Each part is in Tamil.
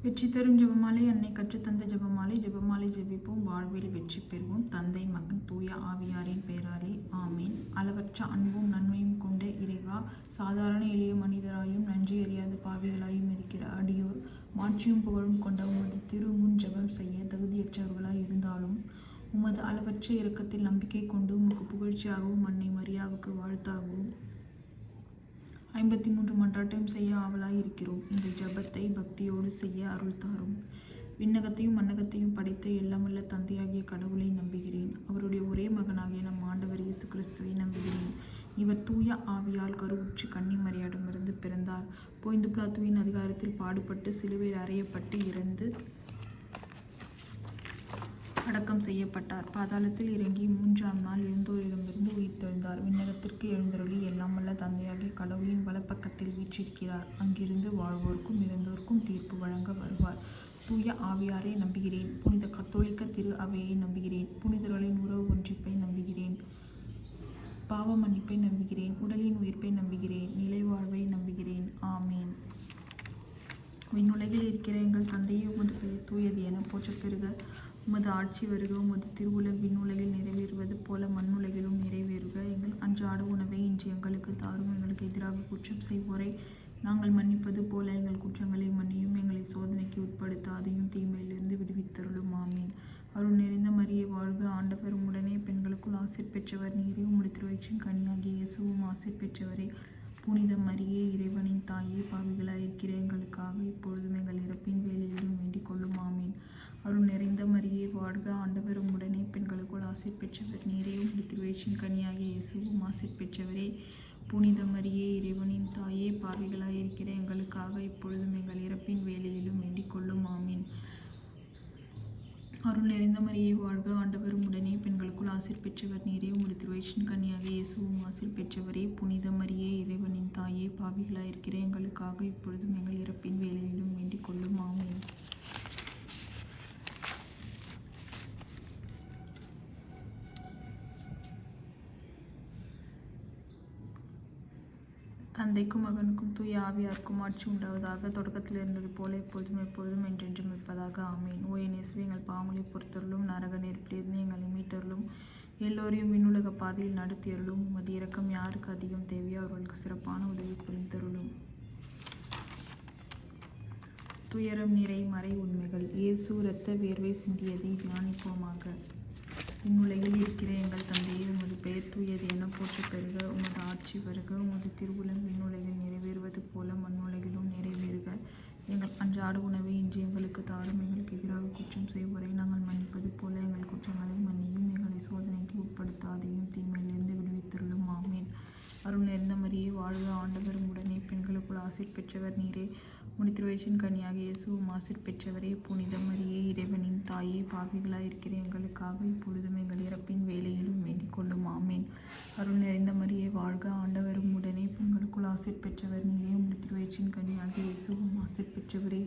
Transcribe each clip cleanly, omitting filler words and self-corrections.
வெற்றி தரும் ஜெபமாலை. அன்னை கற்றுத்தந்த ஜெபமாலை. ஜெபமாலை ஜெபிப்போம், வாழ்வில் வெற்றி பெறுவோம். தந்தை, மகன், தூய ஆவியாரின் பெயராலே ஆமீன். அளவற்ற அன்பும் நன்மையும் கொண்ட இறைவா, சாதாரண எளிய மனிதராயும் நன்றி அறியாத பாவிகளாயும் இருக்கிற அடியோர் மாட்சியும் புகழும் கொண்ட உமது திருமுன் ஜெபம் செய்ய தகுதியற்றவர்களாய் இருந்தாலும் உமது அளவற்ற இரக்கத்தில் நம்பிக்கை கொண்டு உமக்கு புகழ்ச்சியாகவும் அன்னை மரியாவுக்கு வாழ்த்தாகவும் 53 மன்றாட்டம் செய்ய ஆவலாய் இருக்கிறோம். இந்த ஜெபத்தை பக்தியோடு செய்ய அருள் தாரும். விண்ணகத்தையும் மண்ணகத்தையும் படைத்த எல்லாமல்ல தந்தையாகிய கடவுளை நம்புகிறேன். அவருடைய ஒரே மகனாகிய நம் ஆண்டவர் இயேசு கிறிஸ்துவை நம்புகிறேன். இவர் தூய ஆவியால் கருவுற்று கன்னி மரியாவிடமிருந்து பிறந்தார். பொய்ந்து பிலாத்துவின் அதிகாரத்தில் பாடுபட்டு சிலுவையில் அறையப்பட்டு இறந்து அடக்கம் செய்யப்பட்டார். பாதாளத்தில் இறங்கி 3ஆம் நாள் இறந்தோரிடமிருந்து உயிர்த்தெழுந்தார். விண்ணகத்திற்கு எழுந்தருளி எல்லாமல்ல தந்தையாகிய கடவுளின் வலப்பக்கத்தில் வீற்றிருக்கிறார். அங்கிருந்து வாழ்வோருக்கும் இறந்தோருக்கும் தீர்ப்பு வழங்க வருவார். தூய ஆவியாரை நம்புகிறேன். புனித கத்தோலிக்க திரு அவையை நம்புகிறேன். புனிதர்களின் உறவு ஒன்றிப்பை நம்புகிறேன். பாவ மன்னிப்பை நம்புகிறேன். உடலின் உயிர்ப்பை நம்புகிறேன். நிலை வாழ்வை நம்புகிறேன். ஆமீன். விண்ணுலகில் இருக்கிற எங்கள் தந்தையே, உமது பெயர் தூயது என போற்றப் பெறுக. உமது ஆட்சி வருக. உமது திருவுளம் விண்ணுலகில் நிறைவேறுவது போல மண்ணுலகிலும் நிறைவேறுக. எங்கள் அன்றாட உணவை இன்று எங்களுக்கு தாரும். எங்களுக்கு எதிராக குற்றம் செய்வோரை நாங்கள் மன்னிப்பது போல எங்கள் குற்றங்களை மன்னியும். எங்களை சோதனைக்கு உட்படுத்தாதையும் தீமையிலிருந்து விடுவித்தருளும். ஆமீன். அருள் நிறைந்த மரியே வாழ்க, ஆண்டவர் உம்முடனே, பெண்களுக்குள் ஆசீர் பெற்றவர் நீரே. உம்முடைய திருவயிற்றின் கனியாகிய இயேசுவும் ஆசீர் பெற்றவரே. புனித மரியே, இறைவனின் தாயே, பாவிகளாயிருக்கிற எங்களுக்காக இப்பொழுதும் எங்கள் இறப்பின் வேளையிலும் வேண்டிக் கொள்ளும். ஆமீன். அருள் நிறைந்த மரியே வாழ்க, ஆண்டவர் உம்முடனே, பெண்களுக்குள் ஆசீர் பெற்றவர் நீரே. உம்முடைய திருவயிற்றின் கனியாகிய இயேசுவும் ஆசீர் பெற்றவரே. புனித மரியே, இறைவனின் தாயே, பாவிகளாயிருக்கிற எங்களுக்காக இப்பொழுதும் எங்கள் இறப்பின் வேளையிலும் வேண்டிக் கொள்ளும். ஆமீன். அருள் நிறைந்த மரியே வாழ்க, ஆண்டவர் உம்முடனே, பெண்களுக்குள் ஆசீர் பெற்றவர் நீரே. உம்முடைய திருவயிற்றின் கனியாகிய இயேசுவும் ஆசீர் பெற்றவரே. புனித மரியே, இறைவனின் தாயே, பாவிகளாயிருக்கிற எங்களுக்காக இப்பொழுதும் எங்கள் இறப்பின் வேளையிலும் வேண்டிக் கொள்ளும். ஆமீன். தந்தைக்கும் மகனுக்கும் தூய ஆவியாருக்கும் ஆட்சி உண்டாவதாக. தொடக்கத்தில் இருந்தது போல எப்பொழுதும் எப்பொழுதும் என்றென்றும் இருப்பதாக. ஆமீன். ஓ என் இயேசுவே, எங்கள் பாவங்களை பொறுத்தருளும். நரக நெருப்பிலிருந்து எங்களை மீட்டருளும். எல்லோரையும் விண்ணுலக பாதையில் நடத்தியருளும். உமது இரக்கம் யாருக்கு அதிகம் தேவையோ அவர்களுக்கு சிறப்பான உதவி புரிந்தருளும். துயரம் நிறை மறை உண்மைகள். இயேசு இரத்த வேர்வை சிந்தியதை தியானிப்போமாக. இந்நுலகில் இருக்கிற எங்கள் தந்தையே, உமது பெயர் தூயது என போற்றப் பெறுக. உமது ஆட்சி வருக. உமது திருவுளம் விண்ணுலகில் நிறைவேறுவது போல மண்ணுலகிலும் நிறைவேறுக. எங்கள் அன்றாட உணவை இன்று எங்களுக்கு தாரும். எங்களுக்கு எதிராக குற்றம் செய்வோரை நாங்கள் மன்னிப்பது போல எங்கள் குற்றங்களை மன்னியும். எங்களை சோதனைக்கு உட்படுத்தாதையும் தீமையிலிருந்து விடுவித்தருளும். ஆமீன். அருள் நிறைந்த மரியே வாழ்க, ஆண்டவர் உம்முடனே, பெண்களுக்குள் ஆசீர் பெற்றவர் நீரே. உம்முடைய திருவயிற்றின் கனியாகிய இயேசுவும் ஆசீர் பெற்றவரே. புனித மரியே, இறைவனின் தாயே, பாவிகளாயிருக்கிற எங்களுக்காக இப்பொழுதும் எங்கள் இறப்பின் வேளையிலும் வேண்டிக் கொள்ளும். ஆமீன். அருள் நிறைந்த மரியே வாழ்க, ஆண்டவர் உம்முடனே, பெண்களுக்குள் ஆசீர் பெற்றவர் நீரே. உம்முடைய திருவயிற்றின் கனியாகிய இயேசுவும் ஆசீர் பெற்றவரே.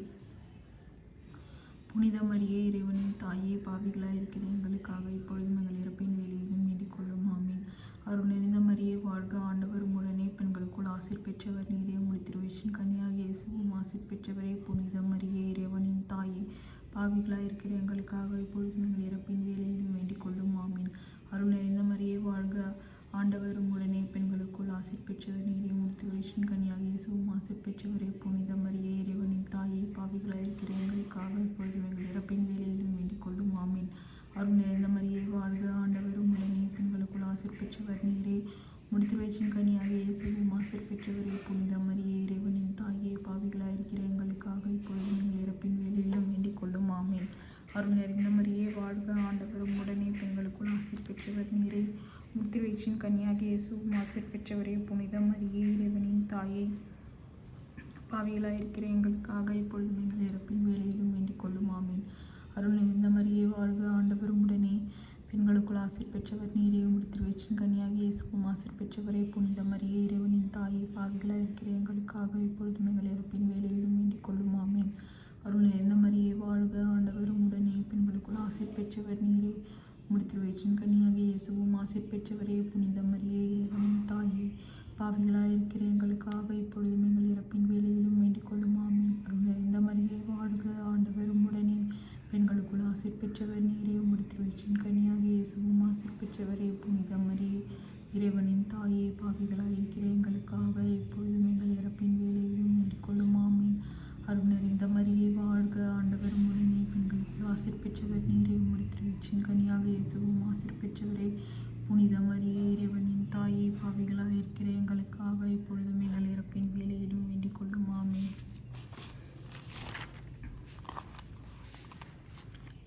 புனித மரியே, இறைவனின் தாயே, பாவிகளாயிருக்கிற எங்களுக்காக இப்பொழுதும் எங்கள் இறப்பின் வேளையிலும் வேண்டிக் கொள்ளும். ஆமீன். அருள் நிறைந்த மரியே வாழ்க, ஆண்டவர் உம்முடனே, பெண்களுக்குள் ஆசீர் பெற்றவர் நீரே. உம்முடைய திருவயிற்றின் கனியாகிய இயேசுவும் ஆசீர் பெற்றவரே. புனித மரியே, இறைவனின் தாயே, பாவிகளாயிருக்கிற எங்களுக்காக இப்பொழுதும் எங்கள் இறப்பின் வேளையிலும் வேண்டிக் கொள்ளும். ஆமீன். அருள் நிறைந்த மரியே வாழ்க, ஆண்டவர் உம்முடனே, பெண்களுக்குள் ஆசீர் பெற்றவர் நீரே. உம்முடைய திருவயிற்றின் கனியாகிய இயேசுவும் ஆசீர் பெற்றவரே. புனித மரியே, இறைவனின் தாயே, பாவிகளாயிருக்கிற எங்களுக்காக இப்பொழுதும் எங்கள் இறப்பின் வேளையிலும் வேண்டிக் கொள்ளும். ஆமீன். அருள் நிறைந்த மரியே வாழ்க, ஆண்டவர் உம்முடனே, பெண்களுக்குள் ஆசீர் பெற்றவர் நீரே. உம்முடைய திருவயிற்றின் கனியாகிய இயேசுவும் ஆசீர் பெற்றவரே. புனித மரியே, இறைவனின் தாயே, பாவிகளாயிருக்கிற எங்களுக்காக இப்பொழுதும் எங்கள் இறப்பின் வேளையிலும் வேண்டிக் கொள்ளும். ஆமீன். அருள் நிறைந்த மரியே வாழ்க, ஆண்டவர் உம்முடனே, பெண்களுக்குள் ஆசீர் பெற்றவர் நீரே. உம்முடைய திருவயிற்றின் கனியாகிய இயேசுவும் ஆசீர் பெற்றவரே. புனித மரியே, இறைவனின் தாயே, பாவிகளாயிருக்கிற எங்களுக்காக இப்பொழுதும் எங்கள் இறப்பின் வேளையிலும் வேண்டிக் கொள்ளும். ஆமீன். அருள் நிறைந்த மரியே வாழ்க, ஆண்டவர் உம்முடனே, பெண்களுக்குள் ஆசீர் பெற்றவர் நீரே. உம்முடைய திருவயிற்றின் கனியாகிய இயேசுவும் ஆசீர் பெற்றவரே. புனித மரியே, இறைவனின் தாயே, பாவிகளாயிருக்கிற எங்களுக்காக இப்பொழுதும் எங்கள் இறப்பின் வேளையிலும் வேண்டிக் கொள்ளும். ஆமீன். அருள் நிறைந்த மரியே வாழ்க, ஆண்டவர் உம்முடனே, பெண்களுக்குள் ஆசீர் பெற்றவர் நீரே. முடித்திரு வயிற்றின் கனியாகிய இயேசுவும் ஆசீர் பெற்றவரே. புனித மரியே, இறைவனின் தாயே, பாவிகளாயிருக்கிற எங்களுக்காக இப்பொழுதும் எங்கள் இறப்பின் வேளையிலும் வேண்டிக் கொள்ளும். ஆமீன். அருள் நிறைந்த மரியே வாழ்க, ஆண்டவர் உம்முடனே, பெண்களுக்குள் ஆசீர் பெற்றவர் நீரே. முடித்திரு வயிற்றின் கனியாகிய இயேசுவும் ஆசீர் பெற்றவரே. புனித மரியே, இறைவனின் தாயே, பாவிகளாயிருக்கிற எங்களுக்காக இப்பொழுதும் எங்கள் இறப்பின் வேளையிலும் வேண்டிக் கொள்ளும். ஆமீன். அருள் நிறைந்த மரியே வாழ்க, ஆண்டவர் உம்முடனே, பெண்களுக்குள் ஆசீர் பெற்றவர் நீரே. முடித்திரு வயிற்றின் கனியாக இயேசுவும் ஆசீர் பெற்றவரே. புனித மரியே, இறைவனின் தாயே, பாவிகளாயிருக்கிற எங்களுக்காக இப்பொழுதும் எங்கள் இறப்பின் வேளையிலும் வேண்டிக் கொள்ளும். ஆமீன்.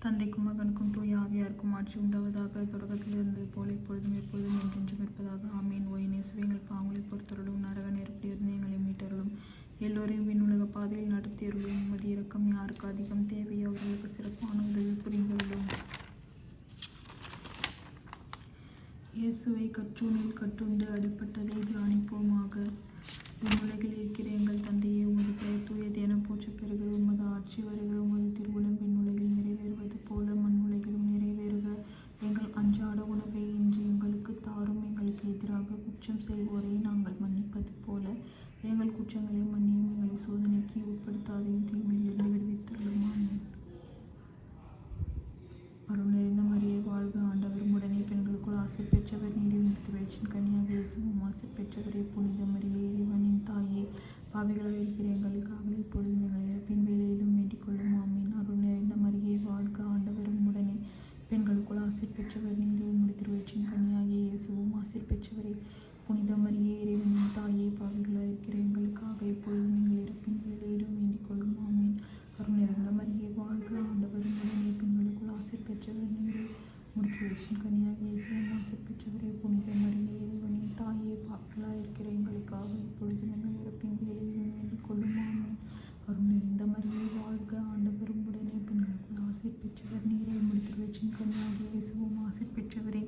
தந்தைக்கும் மகனுக்கும் தூய ஆவியாருக்கும் ஆட்சி உண்டாவதாக. தொடக்கத்தில் இருந்தது போல இப்பொழுதும் எப்பொழுதும் என்றென்றும் இருப்பதாக. ஆமீன். ஓ இயேசுவே, எங்கள் பாவங்களை பொறுத்தருளும், நரக நெருப்பிலிருந்து எங்களை மீட்டருளும், எல்லோரையும் விண்ணுலக பாதையில் நடத்தியருளும். உமது இரக்கம் யாருக்கு அதிகம் தேவையோ அவர்களுக்கு சிறப்பான உதவி புரிந்தருளும். இயேசுவை கற்றூணில் கட்டுண்டு அடிப்பட்டதை தியானிப்போமாக. விண்ணுலகில் இருக்கிற எங்கள் தந்தையே, உமது பெயர் தூயது என போற்றப் பெறுக. உமது ஆட்சி வருக. உமது திருவுளம் விண்ணுலகில் நிறைவேறுவது போல மண்ணுலகிலும் நிறைவேறுக. எங்கள் அன்றாட உணவை இன்று எங்களுக்கு தாரும். எங்களுக்கு எதிராக குற்றம் செய்வோரை நாங்கள் மன்னிப்பது போல எங்கள் குற்றங்களை மன்னியும். எங்களை சோதனைக்கு உட்படுத்தாதையும் தீமையிலிருந்து விடுவித்தருளும். ஆமீன். அருள் நிறைந்த மரியே வாழ்க, ஆண்டவர் உம்முடனே, பெண்களுக்குள் ஆசீர் பெற்றவர் நீரே. முடித்திரு வயிற்றின் கனியாக இயேசுவும் ஆசீர் பெற்றவரே. புனித மரியே, இறைவனின் தாயே, பாவிகளாயிருக்கிற எங்களுக்காக இப்பொழுதும் எங்கள் இறப்பின் வேளையிலும் வேண்டிக் கொள்ளும். ஆமீன். அருள் நிறைந்த மரியே வாழ்க, ஆண்டவர் உம்முடனே, பெண்களுக்குள் ஆசீர் பெற்றவர் நீரே. முடித்திரு வயிற்றின் கனியாகிய இயேசுவும் ஆசீர் பெற்றவரே. புனித மரியே, இறைவனின் தாயே, பாவிகளாயிருக்கிற எங்களுக்காக இப்பொழுதும் எங்கள் இறப்பின் வேளையிலும் வேண்டிக் கொள்ளும். ஆமீன். அருள் நிறைந்த மரியே வாழ்க, ஆண்டவர் உம்முடனே, பெண்களுக்குள் ஆசீர் பெற்றவர் நீரே. முடித்திரு வயிற்றின் கனியாகிய இயேசுவும் ஆசீர் பெற்றவரே. புனித மரியே, இறைவனின் தாயே, பாவிகளாயிருக்கிற எங்களுக்காக இப்பொழுதும் எங்கள் இறப்பின் வேளையிலும் வேண்டிக் கொள்ளும். ஆமீன். அருள் நிறைந்த மரியே வாழ்க, ஆண்டவர் உம்முடனே, பெண்களுக்குள் ஆசீர் பெற்றவர் நீரே. முடித்திரு வயிற்றின் கனியாகிய இயேசுவும் ஆசீர் பெற்றவரே.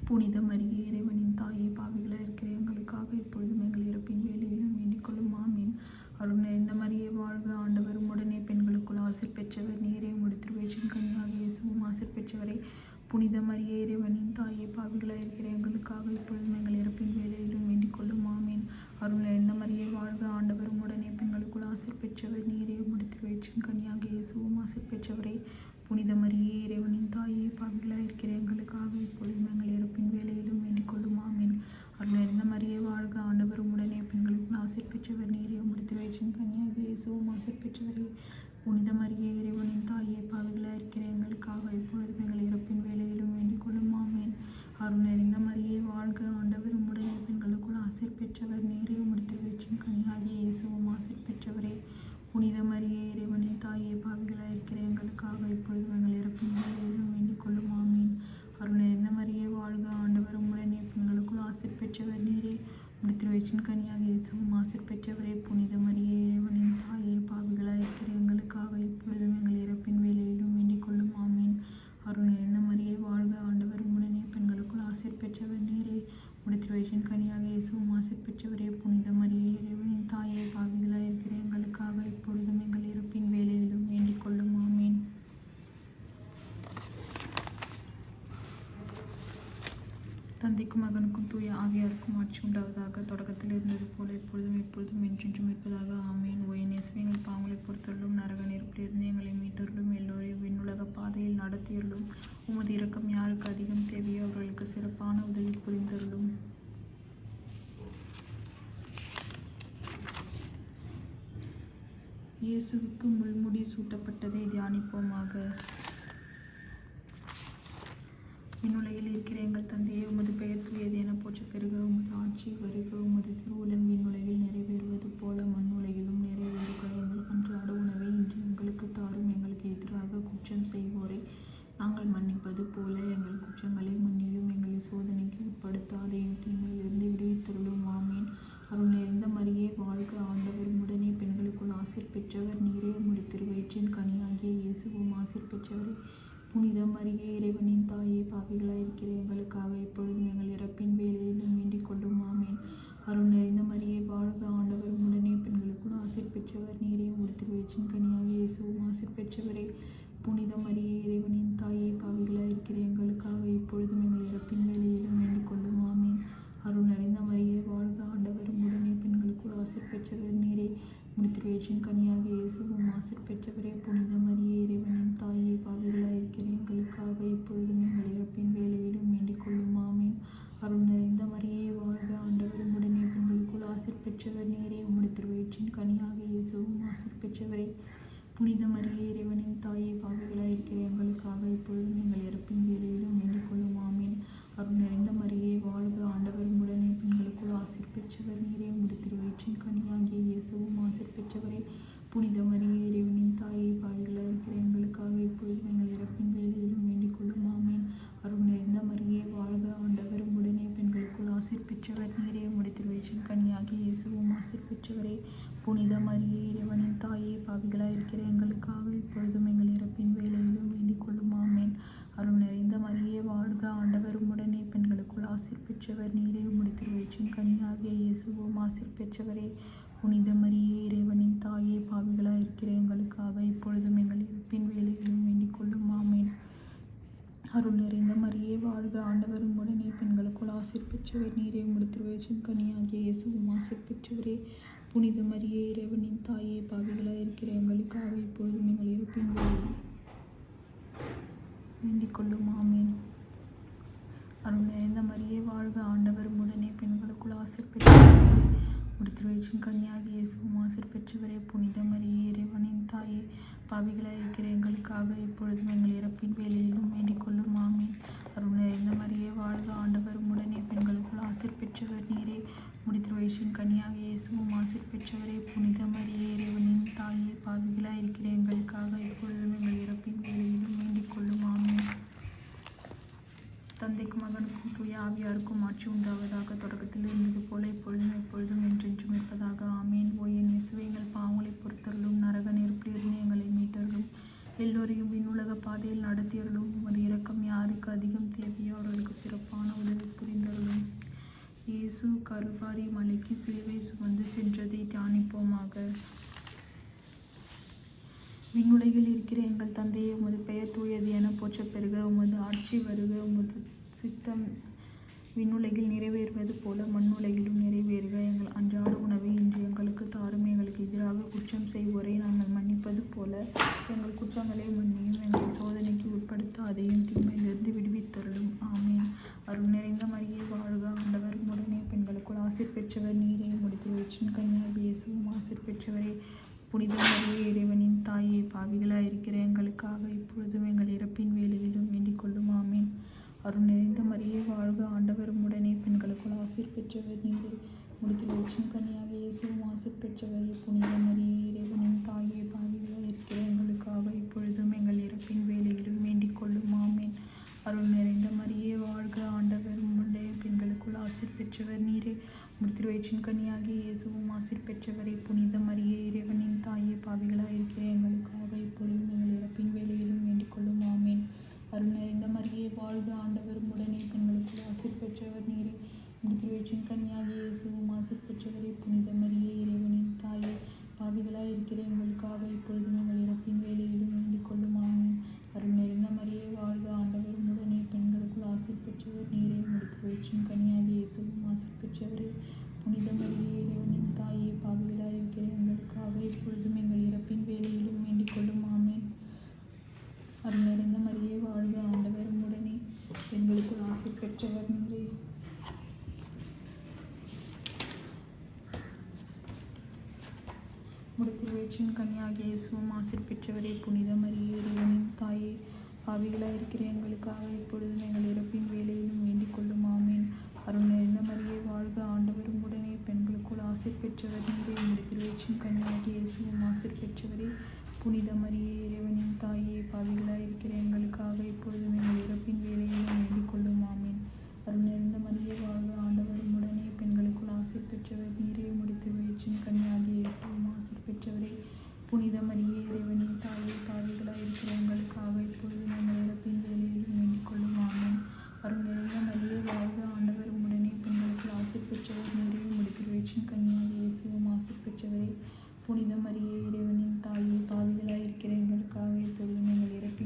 புனித மரியே, இறைவனின் தாயே, பாவிகளாயிருக்கிற எங்களுக்காக இப்பொழுதும் எங்கள் இறப்பின் வேளையிலும் வேண்டிக் கொள்ளும். ஆமீன். அருள் நிறைந்த மரியே வாழ்க, ஆண்டவர் உம்முடனே, பெண்களுக்குள் ஆசீர் பெற்றவர் நீரே. முடித்திரு வயிற்றின் கனியாகிய இயேசுவும் ஆசீர் பெற்றவரே. புனித மரியே, இறைவனின் தாயே, பாவிகளாயிருக்கிற எங்களுக்காக இப்பொழுதும் எங்கள் இறப்பின் வேளையிலும் வேண்டிக் கொள்ளும். ஆமீன். அருள் நிறைந்த மரியே வாழ்க, ஆண்டவர் உம்முடனே, பெண்களுக்குள் ஆசீர் பெற்றவர் நீரே. முடித்திரு வயிற்றின் கனியாகிய இயேசுவும் ஆசீர் பெற்றவரே. புனித மரியே, இறைவனின் தாயே, பாவிகளாயிருக்கிற எங்களுக்காக இப்பொழுதும் எங்கள் இறப்பின் வேளையிலும் வேண்டிக் கொள்ளும். ஆமீன். அருள் நிறைந்த மரியே வாழ்க, ஆண்டவர் உம்முடனே, பெண்களுக்குள் ஆசீர் பெற்றவர் நீரே. முடித்திரு வயிற்றின் கனியாகிய இயேசுவும் ஆசீர் பெற்றவரே. புனித மரியே, இறைவனின் தாயே, பாவிகளாயிருக்கிற எங்களுக்காக இப்பொழுதும் எங்கள் இறப்பின் வேளையிலும் வேண்டிக் கொள்ளும். ஆமீன். அருள் நிறைந்த மரியே வாழ்க, ஆண்டவர் உம்முடனே, பெண்களுக்குள் ஆசீர் பெற்றவர் நீரே. முடித்திரு வயிற்றின் கனியாகிய இயேசுவும் ஆசீர் பெற்றவரே. புனித மரியே, இறைவனின் தாயே, பாவிகளாயிருக்கிற எங்களுக்காக இப்பொழுதும் எங்கள் இறப்பின் வேளையிலும் வேண்டிக் கொள்ளும். ஆமீன். அருள் நிறைந்த மரியே வாழ்க, ஆண்டவர் உம்முடனே, பெண்களுக்குள் ஆசீர் பெற்றவர் நீரே. முடித்திரு வயிற்றின் கனியாகிய இயேசுவும் ஆசீர் பெற்றவரே. புனித மரியே, இறைவனின் தாயே, பாவிகளாயிருக்கிற எங்களுக்காக இப்பொழுதும் எங்கள் இறப்பின் வேளையிலும் வேண்டிக் கொள்ளும். ஆமீன். அருள் நிறைந்த மரியே வாழ்க, ஆண்டவர் உம்முடனே, பெண்களுக்குள் ஆசீர் பெற்றவர் நீரே. முடித்திரு வயிற்றின் கனியாகிய இயேசுவும் ஆசீர் பெற்றவரே. புனித மரியே, இறைவனின் தாயே, பாவிகளாயிருக்கிற எங்களுக்காக இப்பொழுதும் எங்கள் இறப்பின் வேளையிலும் வேண்டிக் கொள்ளும். ஆமீன். தந்தைக்கும் மகனுக்கும் தூய ஆவியாருக்கும் ஆட்சி உண்டாவதாக. தொடக்கத்தில் இருந்தது போல இப்பொழுதும் எப்பொழுதும் என்றென்றும் இருப்பதாக. ஆமீன். ஓ இயேசுவே, எங்கள் பாவங்களை பொறுத்தருளும், நரக நெருப்பிலிருந்து எங்களை மீட்டருளும், எல்லோரையும் விண்ணுலக பாதையில் நடத்தியருளும். உமது இரக்கம் யாருக்கு அதிகம் தேவையோ அவர்களுக்கு சிறப்பான உதவி புரிந்தருளும். இயேசுவுக்கு முள்முடி சூட்டப்பட்டதை தியானிப்போமாக. விண்ணுலகில் இருக்கிற எங்கள் தந்தையே, உமது பெயர் தூயது என போற்றப் பெறுக. உமது ஆட்சி வருக. உமது திருவுளம் விண்ணுலகில் நிறைவேறுவது போல மண்ணுலகிலும் நிறைவேறுக. எங்கள் அன்றாட உணவை இன்று எங்களுக்கு தாரும். எங்களுக்கு எதிராக குற்றம் செய்வோரை நாங்கள் மன்னிப்பது போல எங்கள் குற்றங்களை மன்னியும். எங்களை சோதனைக்கு உட்படுத்தாதையும் தீமையிலிருந்து விடுவித்தருளும். ஆமீன். அருள் நிறைந்த மரியே வாழ்க, ஆண்டவர் உம்முடனே, பெண்களுக்குள் ஆசீர் பெற்றவர் நீரே. முடித்திரு வயிற்றின் கனியாகிய இயேசுவும் ஆசீர் பெற்றவரே. புனித மரியே, இறைவனின் தாயே, பாவிகளாயிருக்கிற எங்களுக்காக இப்பொழுதும் எங்கள் இறப்பின் வேளையிலும் வேண்டிக் கொள்ளும். ஆமீன். அருள் நிறைந்த மரியே வாழ்க, ஆண்டவர் உம்முடனே, பெண்களுக்குள் ஆசீர் பெற்றவர் நீரே. முடித்திரு வயிற்றின் கனியாகிய இயேசுவும் ஆசீர் பெற்றவரே. புனித மரியே இறைவனின் தாயே, பாவிகளாய் இருக்கிற எங்களுக்காக இப்பொழுதும் எங்கள் இறப்பின் வேளையிலும் வேண்டிக் கொள்ளும். ஆமீன். அருள் நிறைந்த மரியே வாழ்க, ஆண்டவர் உம்முடனே, பெண்களுக்குள் ஆசீர் பெற்றவர் நீரே. முடித்திருவேற்றின் கன்னியாகிய இயேசுவும் ஆசீர் பெற்றவரே. புனித மரியே இறைவனின் தாயே, பாவிகளாய் இருக்கிற எங்களுக்காக இப்பொழுதும் எங்கள் இறப்பின் வேளையிலும் வேண்டிக் கொள்ளும். ஆமீன். அருள் நிறைந்த மரியே வாழ்க, ஆண்டவர் உம்முடனே, பெண்களுக்குள் ஆசீர் பெற்றவர் நீரே. உம்முடைய திருவயிற்றின் கனியாகிய இயேசுவும் ஆசீர் பெற்றவரே. புனித மரியே இறைவனின் தாயே, பாவிகளாய் இருக்கிற எங்களுக்காக இப்பொழுதும் எங்கள் இறப்பின் வேளையிலும் வேண்டிக் கொள்ளும். ஆமீன். அருள் நிறைந்த மரியே வாழ்க, ஆண்டவர் உம்முடனே, பெண்களுக்குள் ஆசீர் பெற்றவர் நீரே. உம்முடைய திருவயிற்றின் கனியாகிய இயேசுவும் ஆசீர் பெற்றவரே. புனித மரியே இறைவனின் தாயே, பாவிகளாய் இருக்கிற எங்களுக்காக இப்பொழுதும் எங்கள் இறப்பின் வேளையிலும் வேண்டிக் கொள்ளும். ஆமீன். அருள் நிறைந்த மரியே வாழ்க, ஆண்டவர் உம்முடனே, பெண்களுக்குள் ஆசீர் பெற்றவர் நீரே. உம்முடைய திருவயிற்றின் கனியாகிய இயேசுவும் ஆசீர் பெற்றவரே. புனித மரியே இறைவனின் தாயே, பாவிகளாய் இருக்கிற எங்களுக்காக இப்பொழுதும் எங்கள் இறப்பின் வேளையிலும் வேண்டிக் கொள்ளும். ஆமீன். அருள் நிறைந்த மரியே வாழ்க, ஆண்டவர் உம்முடனே, பெண்களுக்குள் ஆசீர் பெற்றவர் நீரே. உம்முடைய திருவயிற்றின் கனியாகிய இயேசுவும் ஆசீர் பெற்றவரே. புனித மரியே இறைவனின் தாயே, பாவிகளாய் இருக்கிற எங்களுக்காக இப்பொழுதும் எங்கள் இறப்பின் வேளையிலும் வேண்டிக் கொள்ளும். ஆமீன். அருள் நிறைந்த மரியே வாழ்க, ஆண்டவர் உம்முடனே, பெண்களுக்குள் ஆசீர் பெற்றவர் நீரே. உம்முடைய திருவயிற்றின் கனியாகிய இயேசுவும் ஆசீர் பெற்றவரே. புனித மரியே இறைவனின் தாயே, பாவிகளாய் இருக்கிற எங்களுக்காக இப்பொழுதும் எங்கள் இறப்பின் வேளையிலும் வேண்டிக் கொள்ளும். ஆமீன். அருள் நிறைந்த மரியே வாழ்க, ஆண்டவர் உம்முடனே, பெண்களுக்குள் ஆசீர் பெற்றவர் நீரே. உம்முடைய திருவயிற்றின் கனியாகிய இயேசுவும் ஆசீர் பெற்றவரே. புனித மரியே இறைவனின் தாயே, பாவிகளாய் இருக்கிற எங்களுக்காக இப்பொழுதும் எங்கள் இறப்பின் வேளையிலும் வேண்டிக் கொள்ளும். ஆமீன். அருள் நிறைந்த மரியே வாழ்க, ஆண்டவர் உம்முடனே, பெண்களுக்குள் ஆசீர் பெற்றவர் நீரே. உம்முடைய திருவயிற்றின் கனியாகிய இயேசுவும் ஆசீர் பெற்றவரே. புனித மரியே இறைவனின் தாயே, பாவிகளாய் இருக்கிற எங்களுக்காக இப்பொழுதும் எங்கள் இறப்பின் வேளையிலும் வேண்டிக் கொள்ளும். ஆமீன். தந்தைக்கும் மகனுக்கும் தூய ஆவியாருக்கும் ஆட்சி உண்டாவதாக. தொடக்கத்தில் இருந்தது போல இப்பொழுதும் எப்பொழுதும் என்றென்றும் இருப்பதாக. ஆமீன். ஓ என் இயேசுவே, எங்கள் பாவங்களை பொறுத்தருளும், நரக நெருப்பிலிருந்து எங்களை மீட்டருளும், எல்லோரையும் விண்ணுலக பாதையில் நடத்தியருளும். உமது இரக்கம் யாருக்கு அதிகம் தேவையோ அவர்களுக்கு சிறப்பான உதவி புரிந்தருளும். இயேசு கல்வாரி மலைக்கு சிலுவை சுமந்து சென்றதை தியானிப்போமாக. விண்ணுலகில் இருக்கிற எங்கள் தந்தையே, உமது பெயர் தூயது என போற்றப் பெறுக. உமது ஆட்சி வருக. உமது சித்தம் விண்ணுலகில் நிறைவேறுவது போல மண்ணுலகிலும் நிறைவேறுக. எங்கள் அன்றாட உணவை இன்று எங்களுக்கு தாரும். எங்களுக்கு எதிராக குற்றம் செய்வோரை நாங்கள் மன்னிப்பது போல எங்கள் குற்றங்களை மன்னியும். எங்களை சோதனைக்கு உட்படுத்தாதையும், தீமையிலிருந்து விடுவித்தருளும். ஆமீன். அருள் நிறைந்த மரியே வாழ்க, ஆண்டவர் உம்முடனே, பெண்களுக்குள் ஆசீர் பெற்றவர் நீரே. உம்முடைய திருவயிற்றின் கனியாகிய இயேசுவும் ஆசீர் பெற்றவரே. புனித மரியே இறைவனின் தாயே, பாவிகளாய் இருக்கிற எங்களுக்காக இப்பொழுதும் எங்கள் இறப்பின் வேளையிலும் வேண்டிக் கொள்ளும். ஆமீன். அருள் நிறைந்த மரியே வாழ்க, ஆண்டவர் உம்முடனே, பெண்களுக்குள் ஆசீர் பெற்றவர் நீரே. உம்முடைய திருவயிற்றின் கனியாகிய இயேசுவும் ஆசீர் பெற்றவரே. புனித மரியே இறைவனின் தாயே, பாவிகளாய் இருக்கிற எங்களுக்காக இப்பொழுதும் எங்கள் இறப்பின் வேளையிலும் வேண்டிக் கொள்ளும். ஆமீன். அருள் நிறைந்த மரியே வாழ்க, ஆண்டவர் உம்முடனே, பெண்களுக்குள் ஆசீர் பெற்றவர் நீரே. உம்முடைய திருவயிற்றின் கனியாகிய இயேசுவும் ஆசீர் பெற்றவரே. புனித மரியே இறைவனின் தாயே, பாவிகளாய் இருக்கிற எங்களுக்காக இப்பொழுதும் எங்கள் இறப்பின் வேளையிலும் வேண்டிக் கொள்ளும். ஆமீன். அருள் நிறைந்த மரியே வாழ்க, ஆண்டவர் உம்முடனே, பெண்களுக்குள் ஆசீர் பெற்றவர் நீரே. உம்முடைய திருவயிற்றின் கனியாகிய இயேசுவும் ஆசீர் பெற்றவரே. புனித மரியே இறைவனின் தாயே, பாவிகளாய் இருக்கிற எங்களுக்காக இப்பொழுதும் எங்கள் இறப்பின் வேளையிலும் வேண்டிக் கொள்ளும். ஆமீன். அருள் நிறைந்த மரியே வாழ்க, ஆண்டவர் உம்முடனே, பெண்களுக்குள் ஆசீர் பெற்றவர் நீரே. உம்முடைய திருவயிற்றின் கனியாகிய இயேசுவும் ஆசீர் பெற்றவரே. புனித மரியே இறைவனின் தாயே, பாவிகளாய் இருக்கிற எங்களுக்காக இப்பொழுதும் எங்கள் இறப்பின் வேளையிலும் வேண்டிக் கொள்ளும். ஆமீன். அருள் நிறைந்த மரியே வாழ்க, ஆண்டவர் உம்முடனே, பெண்களுக்குள் ஆசீர் பெற்றவர் நீரே. உம்முடைய திருவயிற்றின் கனியாகிய இயேசுவும் ஆசீர் பெற்றவரே. புனித மரியே இறைவனின் தாயே, பாவிகளாய் இருக்கிற எங்களுக்காக இப்பொழுதும் எங்கள் இறப்பின் வேளையிலும் வேண்டிக் கொள்ளும். ஆமீன். அருள் நிறைந்த மரியே வாழ்க, ஆண்டவர் உம்முடனே, பெண்களுக்குள் ஆசீர் பெற்றவர் நீரே. உம்முடைய திருவயிற்றின் கனியாகிய இயேசுவும் ஆசீர் பெற்றவரே. புனித மரியே இறைவனின் தாயே, பாவிகளாய் இருக்கிற எங்களுக்காக இப்பொழுதும் எங்கள் இறப்பின் வேளையிலும் வேண்டிக் கொள்ளும். ஆமீன். அருள் நிறைந்த மரியே வாழ்க, ஆண்டவர் உம்முடனே, பெண்களுக்குள் ஆசீர் பெற்றவர் நீரே. உம்முடைய திருவயிற்றின் கனியாகிய இயேசுவும் ஆசீர் பெற்றவரே. புனித மரியே இறைவனின் தாயே, பாவிகளாய் இருக்கிற எங்களுக்காக இப்பொழுதும் எங்கள் இறப்பின் வேளையிலும் வேண்டிக் கொள்ளும். ஆமீன். அருள் நிறைந்த மரியே வாழ்க, ஆண்டவர் உம்முடனே, பெண்களுக்குள் ஆசீர் பெற்றவர் நீரே. உம்முடைய திருவயிற்றின் கனியாகிய இயேசுவும் ஆசீர் பெற்றவரே. புனித மரியே இறைவனின் தாயே, பாவிகளாய் இருக்கிற எங்களுக்காக இப்பொழுதும் எங்கள் இறப்பின்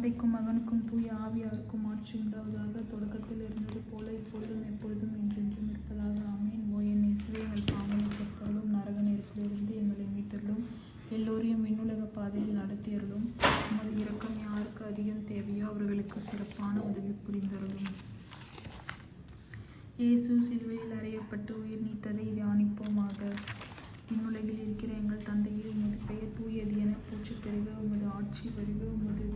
தந்தைக்கும் மகனுக்கும் தூய ஆவியாருக்கும் ஆட்சி உண்டாவதாக. தொடக்கத்தில் இருந்தது போல இப்பொழுதும் எப்பொழுதும் என்றென்றும் இருப்பதாக. ஆமீன். ஓ என் இயேசுவே, எங்கள் பாவங்களை பொறுத்தருளும், நரக நெருப்பிலிருந்து எங்களை மீட்டருளும், எல்லோரையும் விண்ணுலக பாதையில் நடத்தியருளும். உமது இரக்கம் யாருக்கு அதிகம் தேவையோ அவர்களுக்கு சிறப்பான உதவி புரிந்தருளும். இயேசு சிலுவையில் அறையப்பட்டு உயிர் நீத்ததை தியானிப்போமாக. விண்ணுலகில் இருக்கிற எங்கள் தந்தையே, உமது பெயர் தூயது என போற்ற பெறுக. உமது ஆட்சி வருக. உமது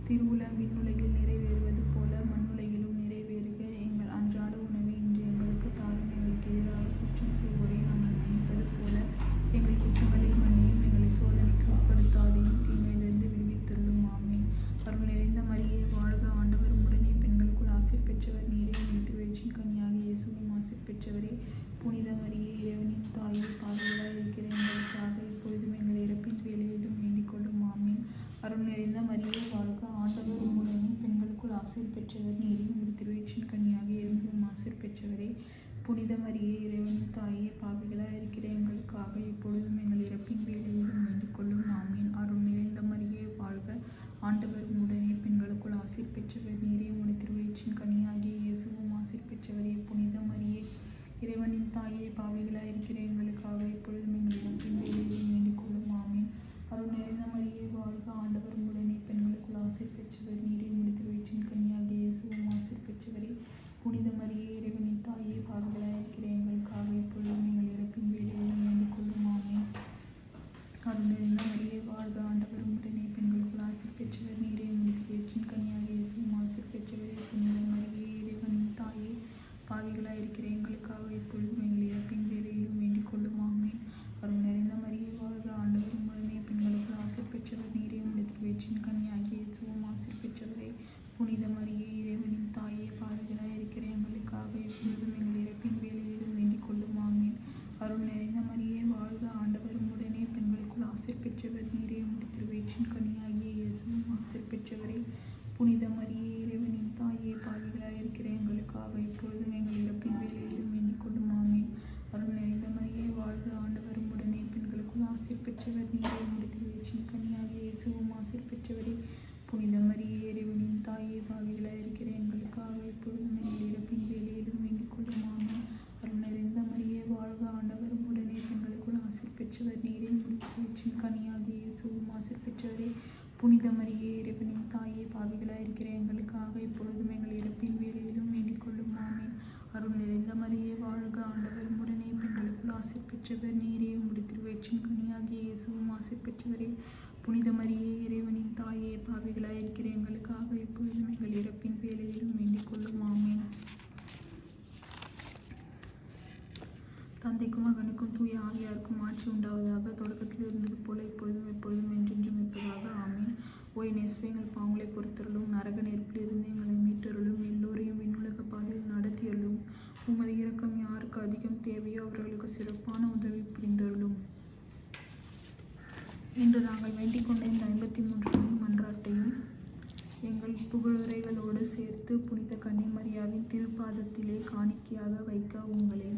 திருவுளம் விண்ணுலகில் நிறைவேறுவது போல மண்ணுலகிலும் நிறைவேறுக. எங்கள் அன்றாட உணவை இன்று எங்களுக்கு தாரும். எங்களுக்கு எதிராக குற்றம் செய்வோரை நாங்கள் மன்னிப்பது போல எங்கள் குற்றங்களை மன்னியும். எங்களை சோதனைக்கு உட்படுத்தாதையும் தீமையிலிருந்து விடுவித்தருளும். ஆமீன். அருள் நிறைந்த மரியே வாழ்க, ஆண்டவர் உம்முடனே, பெண்களுக்குள் ஆசீர் பெற்றவர் நீரே. உம்முடைய திருவயிற்றின் கனியாகிய இயேசுவும் ஆசீர் பெற்றவரே. புனித மரியே, இறைவனின் தாயே, பாவிகளாய் இருக்கிற எங்களுக்காக இப்பொழுதும் எங்கள் இறப்பின் வேளையிலும் வேண்டிக் கொள்ளும். ஆமீன். அருள் நிறைந்த மரியே வாழ்க, ஆண்டவர் உம்முடனே, பெண்களுக்குள் ஆசீர் பெற்றவர் நீரே. உம்முடைய திருவயிற்றின் கனியாகிய இயேசுவும் ஆசீர் பெற்றவரே. புனித மரியே, இறைவனின் தாயே, பாவிகளாய் இருக்கிற எங்களுக்காக இப்பொழுதும் எங்கள் இறப்பின் வேளையிலும் வேண்டிக் கொள்ளும். ஆமீன். அருள் நிறைந்த மரியே வாழ்க, ஆண்டவர் உம்முடனே, பெண்களுக்குள் ஆசீர் பெற்றவர் நீரே. உம்முடைய திருவயிற்றின் கனியாகிய இயேசுவும் ஆசீர் பெற்றவரே. புனித மரியே, இறைவனின் தாயே, பாவிகளாய் இருக்கிற எங்களுக்காக இப்பொழுதும் எங்கள் இறப்பின் வேளையிலும் வேண்டிக் கொள்ளும். ஆமீன். அருள் நிறைந்த மரியே வாழ்க, ஆண்டவர் உம்முடனே, பெண்களுக்குள் ஆசீர் பெற்றவர் நீரே. உம்முடைய திருவயிற்றின் கனியாகிய இயேசுவும் ஆசீர் பெற்றவரே. புனித மரியே, இறைவனின் தாயே, பாவிகளாய் இருக்கிற எங்களுக்காக இப்பொழுதும் எங்கள் இறப்பின் வேளையிலும் வேண்டிக் கொள்ளும். ஆமீன். அருள் நிறைந்த மரியே வாழ்க, ஆண்டவர் உம்முடனே, பெண்களுக்குள் ஆசீர் பெற்றவர் நீரே. உம்முடைய திருவயிற்றின் கனியாகிய இயேசுவும் ஆசீர் பெற்றவரே. புனித மரியே, இறைவனின் தாயே, பாவிகளாய் இருக்கிற எங்களுக்காக இப்பொழுதும் எங்கள் இறப்பின் வேளையிலும் வேண்டிக் கொள்ளும். ஆமீன். அருள் நிறைந்த மரியே வாழ்க, ஆண்டவர் உம்முடனே, பெண்களுக்குள் ஆசீர் பெற்றவர் நீரே. உம்முடைய திருவயிற்றின் கனியாகிய இயேசுவும் ஆசீர் பெற்றவரே. புனித மரியே, இறைவனின் தாயே, பாவிகளாய் இருக்கிற எங்களுக்காக இப்பொழுதும் எங்கள் இறப்பின் வேளையிலும் வேண்டிக் கொள்ளும். ஆமீன். அருள் நிறைந்த மரியே வாழ்க, ஆண்டவர் உம்முடனே, பெண்களுக்குள் ஆசீர் பெற்றவர் நீரே. உம்முடைய திருவயிற்றின் கனியாகிய இயேசுவும் ஆசீர் பெற்றவரே. புனித மரியே, இறைவனின் தாயே, பாவிகளாய் இருக்கிற எங்களுக்காக இப்பொழுதும் எங்கள் இறப்பின் வேளையிலும் வேண்டிக் கொள்ளும். ஆமீன். அருள் நிறைந்த மரியே வாழ்க, ஆண்டவர் உம்முடனே, பெண்களுக்குள் ஆசீர் பெற்றவர் நீரே. உம்முடைய திருவயிற்றின் கனியாகிய இயேசுவும் ஆசீர் பெற்றவரே. புனித மரியே, இறைவனின் தாயே, பாவிகளாய் இருக்கிற எங்களுக்காக இப்பொழுதும் எங்கள் இறப்பின் வேளையிலும் வேண்டிக் கொள்ளும். ஆமீன். அருள் நிறைந்த மரியே வாழ்க, ஆண்டவர் உம்முடனே, பெண்களுக்குள் ஆசீர் பெற்றவர் நீரே. உம்முடைய திருவயிற்றின் கனியாகிய இயேசுவும் ஆசீர் பெற்றவரே. புனித மரியே, இறைவனின் தாயே, பாவிகளாய் இருக்கிற எங்களுக்காக இப்பொழுதும் எங்கள் இறப்பின் வேளையிலும் வேண்டிக் கொள்ளும். ஆமீன். அருள் நிறைந்த மரியே வாழ்க, ஆண்டவர் உம்முடனே, பெண்களுக்குள் ஆசீர் பெற்றவர் நீரே. உம்முடைய திருவயிற்றின் கனியாகிய இயேசுவும் ஆசீர் பெற்றவரே. புனித மரியே, இறைவனின் தாயே, பாவிகளாய் இருக்கிற எங்களுக்காக இப்பொழுதும் எங்கள் இறப்பின் வேளையிலும் வேண்டிக் கொள்ளும். ஆமீன். தந்தைக்கும் மகனுக்கும் தூய ஆவியாருக்கும் ஆட்சி உண்டாவதாக. தொடக்கத்தில் இருந்தது போல இப்பொழுதும் எப்பொழுதும் என்றென்றும் இருப்பதாக. ஆமீன். ஓ என் இயேசுவே, எங்கள் பாவங்களை பொறுத்தருளும், நரக நெருப்பிலிருந்து எங்களை மீட்டருளும், எல்லோரையும் விண்ணுலக பாதையில் நடத்தியருளும். உமது இரக்கம் யாருக்கு அதிகம் தேவையோ அவர்களுக்கு சிறப்பான உதவி புரிந்தருளும். இன்று நாங்கள் வேண்டிக் கொண்ட இந்த 53 மன்றாட்டையும் எங்கள் புகழுரைகளோடு சேர்த்து புனித கன்னிமரியாவின் திருப்பாதத்திலே காணிக்கையாக வைக்க உங்களை